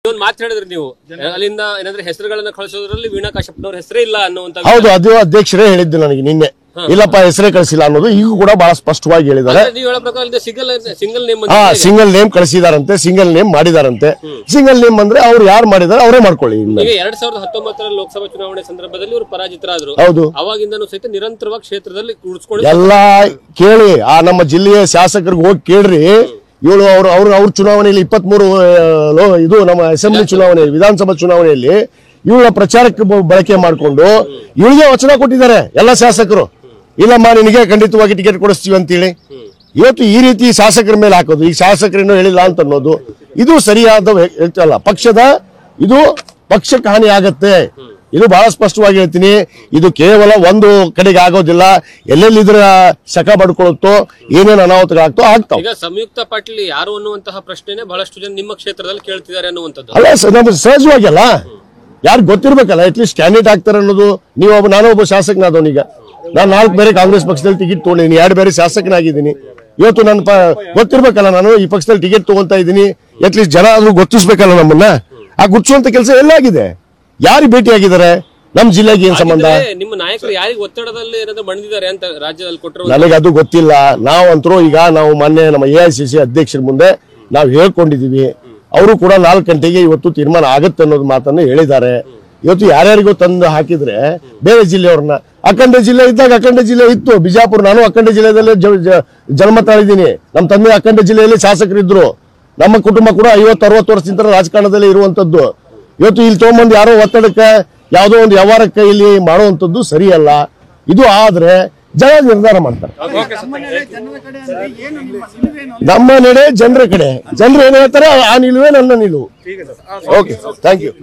ಒಂದು ಮಾತು ಹೇಳಿದ್ರಿ ನೀವು ಅಲ್ಲಿಂದ ಏನಂದ್ರೆ ಹೆಸರುಗಳನ್ನ ಕಳಿಸೋದ್ರಲ್ಲಿ ವೀಣಾ ಕಾಶ್ಯಪ್ನವ್ರ ಹೆಸರೇ ಇಲ್ಲ ಅನ್ನುವಂತ. ಹೌದು, ಅದು ಅಧ್ಯಕ್ಷರೇ ಹೇಳಿದ್ದು ನನಗೆ ನಿನ್ನೆ, ಇಲ್ಲಪ್ಪ ಹೆಸರೇ ಕಳಿಸಿಲ್ಲ ಅನ್ನೋದು ಈಗ ಕೂಡ ಬಹಳ ಸ್ಪಷ್ಟವಾಗಿ ಹೇಳಿದ್ದಾರೆ. ನೀವು ಹೇಳೋ ಪ್ರಕಾರ ಸಿಂಗಲ್ ನೇಮ್ ಕಳಿಸಿದಾರಂತೆ, ಸಿಂಗಲ್ ನೇಮ್ ಮಾಡಿದಾರಂತೆ. ಸಿಂಗಲ್ ನೇಮ್ ಅಂದ್ರೆ ಅವ್ರು ಯಾರು ಮಾಡಿದಾರೆ ಅವರೇ ಮಾಡ್ಕೊಳ್ಳಿ. 2019 ಲೋಕಸಭಾ ಚುನಾವಣೆ ಸಂದರ್ಭದಲ್ಲಿ ಇವರು ಪರಾಜಿತರಾದ್ರು. ಹೌದು, ಅವಾಗಿಂದನೂ ಸಹಿತ ನಿರಂತರವಾಗಿ ಕ್ಷೇತ್ರದಲ್ಲಿ ಉಳಿಸ್ಕೊಂಡು ಎಲ್ಲಾ ಕೇಳಿ, ಆ ನಮ್ಮ ಜಿಲ್ಲೆಯ ಶಾಸಕರಿಗೆ ಹೋಗಿ ಕೇಳ್ರಿ. ಇವಳು ಅವ್ರ ಚುನಾವಣೆಯಲ್ಲಿ 23 ಇದು ನಮ್ಮ ಅಸೆಂಬ್ಲಿ ಚುನಾವಣೆ, ವಿಧಾನಸಭಾ ಚುನಾವಣೆಯಲ್ಲಿ ಇವಳ ಪ್ರಚಾರಕ್ಕೆ ಬಳಕೆ ಮಾಡಿಕೊಂಡು ಇವಳಿಗೆ ವಚನ ಕೊಟ್ಟಿದ್ದಾರೆ ಎಲ್ಲ ಶಾಸಕರು. ಇಲ್ಲಮ್ಮ ನಿನಗೆ ಖಂಡಿತವಾಗಿ ಟಿಕೆಟ್ ಕೊಡಿಸ್ತೀವಿ ಅಂತೇಳಿ ಇವತ್ತು ಈ ರೀತಿ ಶಾಸಕರ ಮೇಲೆ ಹಾಕೋದು, ಈ ಶಾಸಕರೇನು ಹೇಳಿಲ್ಲ ಅಂತ ಅನ್ನೋದು ಇದು ಸರಿಯಾದ ಅಲ್ಲ. ಇದು ಪಕ್ಷಕ್ಕೆ ಹಾನಿ ಆಗತ್ತೆ. ಇದು ಬಹಳ ಸ್ಪಷ್ಟವಾಗಿ ಹೇಳ್ತೀನಿ. ಇದು ಕೇವಲ ಒಂದು ಕಡೆಗೆ ಆಗೋದಿಲ್ಲ, ಎಲ್ಲೆಲ್ಲಿ ಇದ್ರ ಶಕ ಬಡ್ಕೊಳುತ್ತೋ, ಏನೇನು ಅನಾಹುತಗಳಾಗ್ತೋ ಆಗ್ತಾವ. ಈಗ ಸಂಯುಕ್ತ ಪಾಟೀಲ್ ಯಾರು ಅನ್ನುವಂತಹ ಪ್ರಶ್ನೆನೇ ಬಹಳಷ್ಟು ಜನ ನಿಮ್ಮ ಕ್ಷೇತ್ರದಲ್ಲಿ ಕೇಳ್ತಿದ್ದಾರೆ ಅನ್ನುವಂಥದ್ದು. ಅಲ್ಲ, ನಮ್ಗೆ ಸಹಜವಾಗಿ ಅಲ್ಲ, ಯಾರು ಗೊತ್ತಿರ್ಬೇಕಲ್ಲ, ಅಟ್ಲೀಸ್ಟ್ ಕ್ಯಾಂಡಿಡೇಟ್ ಆಗ್ತಾರೆ ಅನ್ನೋದು. ನಾನು ಒಬ್ಬ ಶಾಸಕನಾದವನೀಗ, ನಾನು 4 ಬೇರೆ ಕಾಂಗ್ರೆಸ್ ಪಕ್ಷದಲ್ಲಿ ಟಿಕೆಟ್ ತಗೊಂಡಿದ್ದೀನಿ, 2 ಬೇರೆ ಶಾಸಕನಾಗಿದ್ದೀನಿ. ಇವತ್ತು ನನ್ನ ಗೊತ್ತಿರ್ಬೇಕಲ್ಲ, ನಾನು ಈ ಪಕ್ಷದಲ್ಲಿ ಟಿಕೆಟ್ ತಗೊಂತಾ ಇದ್ದೀನಿ. ಅಟ್ಲೀಸ್ಟ್ ಜನ ಆದ್ರೂ ಗೊತ್ತಿಸ್ಬೇಕಲ್ಲ ನಮ್ಮನ್ನ. ಆ ಗುರ್ಸುವಂತ ಕೆಲಸ ಎಲ್ಲಾಗಿದೆ, ಯಾರಿಗೆ ಭೇಟಿ ಆಗಿದ್ದಾರೆ, ನಮ್ ಜಿಲ್ಲೆಗೆ ಏನ್ ಸಂಬಂಧ? ನಿಮ್ಮ ನಾಯಕರು ಯಾರಿಗೆ ಒತ್ತಡದಲ್ಲಿ ಬಂದಿದ್ದಾರೆ ಅಂತ ರಾಜ್ಯದಲ್ಲಿ ಕೊಟ್ಟರು ನನಗೆ ಅದು ಗೊತ್ತಿಲ್ಲ. ನಾವಂತರೂ ಈಗ ಮೊನ್ನೆ ನಮ್ಮ AICC ಅಧ್ಯಕ್ಷರ ಮುಂದೆ ನಾವು ಹೇಳ್ಕೊಂಡಿದೀವಿ. ಅವರು ಕೂಡ 4 ಗಂಟೆಗೆ ಇವತ್ತು ತೀರ್ಮಾನ ಆಗುತ್ತೆ ಅನ್ನೋದು ಮಾತನ್ನು ಹೇಳಿದ್ದಾರೆ. ಇವತ್ತು ಯಾರ್ಯಾರಿಗೂ ತಂದು ಹಾಕಿದ್ರೆ ಬೇರೆ ಜಿಲ್ಲೆಯವ್ರನ್ನ, ಅಖಂಡ ಜಿಲ್ಲೆ ಇದ್ದಾಗ ಅಖಂಡ ಜಿಲ್ಲೆ ಇತ್ತು ಬಿಜಾಪುರ. ನಾನು ಅಖಂಡ ಜಿಲ್ಲೆಯಲ್ಲೇ ಜನ್ಮ ತಾಳಿದ್ದೀನಿ. ನಮ್ಮ ತಂದೆ ಅಖಂಡ ಜಿಲ್ಲೆಯಲ್ಲಿ ಶಾಸಕರಿದ್ರು. ನಮ್ಮ ಕುಟುಂಬ ಕೂಡ 50-60 ವರ್ಷದಿಂದ ರಾಜಕಾರಣದಲ್ಲಿ ಇರುವಂತದ್ದು. ಇವತ್ತು ಇಲ್ಲಿ ತಗೊಂಬಂದು ಯಾರೋ ಒತ್ತಡಕ್ಕೆ ಯಾವುದೋ ಒಂದು ವ್ಯವಹಾರಕ್ಕೆ ಇಲ್ಲಿ ಮಾಡುವಂಥದ್ದು ಸರಿಯಲ್ಲ. ಇದು ಆದ್ರೆ ಜನ ನಿರ್ಧಾರ ಮಾಡ್ತಾರೆ. ನಮ್ಮ ನಡೆ ಜನರ ಕಡೆ, ಜನರು ಏನ್ ಹೇಳ್ತಾರೆ ಆ ನಿಲುವೇ ನನ್ನ ನಿಲುವು. Okay, thank you.